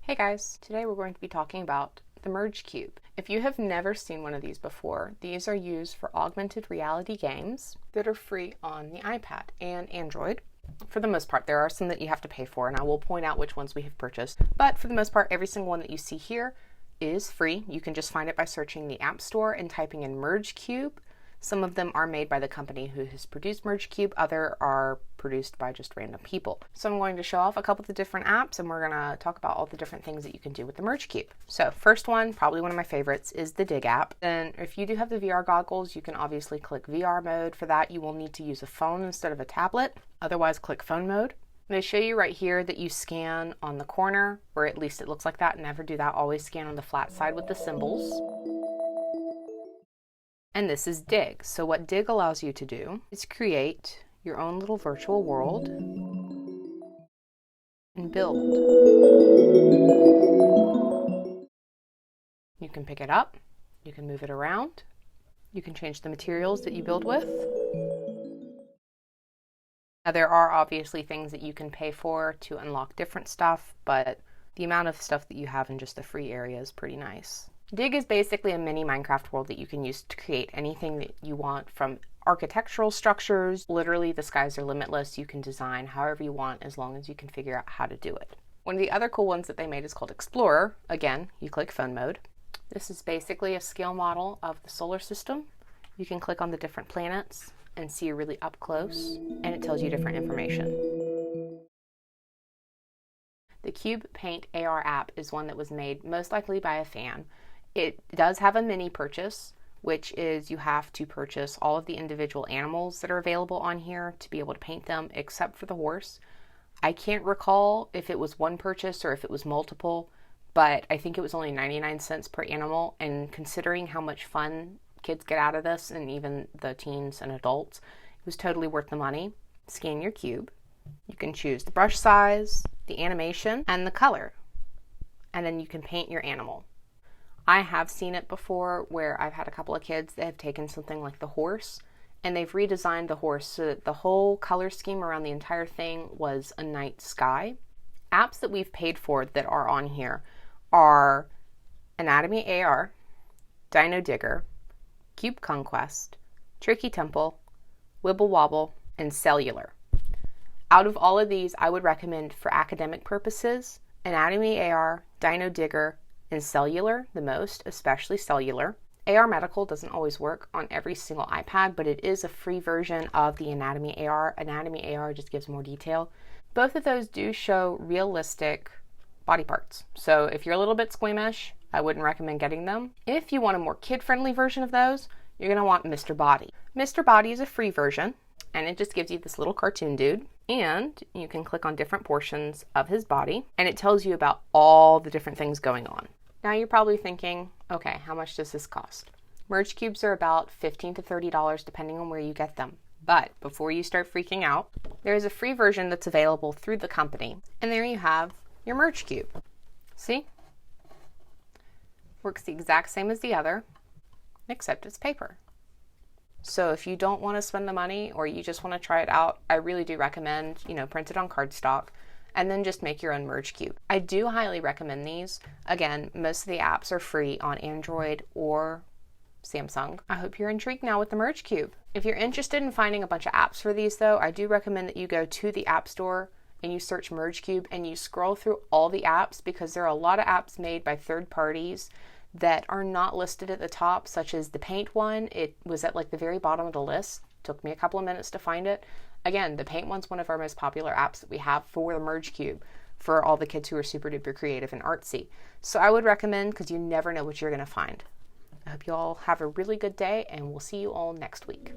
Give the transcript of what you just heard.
Hey guys, today we're going to be talking about the Merge Cube. If you have never seen one of these before, these are used for augmented reality games that are free on the iPad and Android. For the most part, there are some that you have to pay for, and I will point out which ones we have purchased. But for the most part, every single one that you see here is free. You can just find it by searching the App Store and typing in Merge Cube. Some of them are made by the company who has produced Merge Cube, other are produced by just random people. So I'm going to show off a couple of the different apps, and we're going to talk about all the different things that you can do with the Merge Cube. So first one, probably one of my favorites, is the Dig app. Then if you do have the VR goggles, you can obviously click VR mode. For that, you will need to use a phone instead of a tablet. Otherwise, click phone mode. They show you right here that you scan on the corner, or at least it looks like that. Never do that. Always scan on the flat side with the symbols. And this is Dig. So what Dig allows you to do is create your own little virtual world and build. You can pick it up, you can move it around, you can change the materials that you build with. Now there are obviously things that you can pay for to unlock different stuff, but the amount of stuff that you have in just the free area is pretty nice. Dig is basically a mini Minecraft world that you can use to create anything that you want, from architectural structures. Literally, the skies are limitless. You can design however you want as long as you can figure out how to do it. One of the other cool ones that they made is called Explorer. Again, you click phone mode. This is basically a scale model of the solar system. You can click on the different planets and see really up close, and it tells you different information. The Cube Paint AR app is one that was made most likely by a fan. It does have a mini purchase, which is you have to purchase all of the individual animals that are available on here to be able to paint them, except for the horse. I can't recall if it was one purchase or if it was multiple, but I think it was only 99 cents per animal, and considering how much fun kids get out of this, and even the teens and adults, it was totally worth the money. Scan your cube. You can choose the brush size, the animation, and the color, and then you can paint your animal. I have seen it before where I've had a couple of kids that have taken something like the horse and they've redesigned the horse so that the whole color scheme around the entire thing was a night sky. Apps that we've paid for that are on here are Anatomy AR, Dino Digger, Cube Conquest, Tricky Temple, Wibble Wobble, and Cellular. Out of all of these, I would recommend for academic purposes Anatomy AR, Dino Digger, and Cellular the most, especially Cellular. AR Medical doesn't always work on every single iPad, but it is a free version of the Anatomy AR. Anatomy AR just gives more detail. Both of those do show realistic body parts. So if you're a little bit squeamish, I wouldn't recommend getting them. If you want a more kid-friendly version of those, you're going to want Mr. Body. Mr. Body is a free version, and it just gives you this little cartoon dude. And you can click on different portions of his body, and it tells you about all the different things going on. Now you're probably thinking, okay, how much does this cost? Merge cubes are about $15 to $30 depending on where you get them. But before you start freaking out, there is a free version that's available through the company. And there you have your Merge Cube. See? Works the exact same as the other, except it's paper. So if you don't want to spend the money or you just want to try it out, I really do recommend, print it on cardstock and then just make your own Merge Cube. I do highly recommend these. Again, most of the apps are free on Android or Samsung. I hope you're intrigued now with the Merge Cube. If you're interested in finding a bunch of apps for these though, I do recommend that you go to the App Store and you search Merge Cube and you scroll through all the apps, because there are a lot of apps made by third parties that are not listed at the top, such as the Paint one. It was at like the very bottom of the list. Took me a couple of minutes to find it. Again, the Paint one's one of our most popular apps that we have for the Merge Cube for all the kids who are super duper creative and artsy. So I would recommend, because you never know what you're going to find. I hope you all have a really good day, and we'll see you all next week.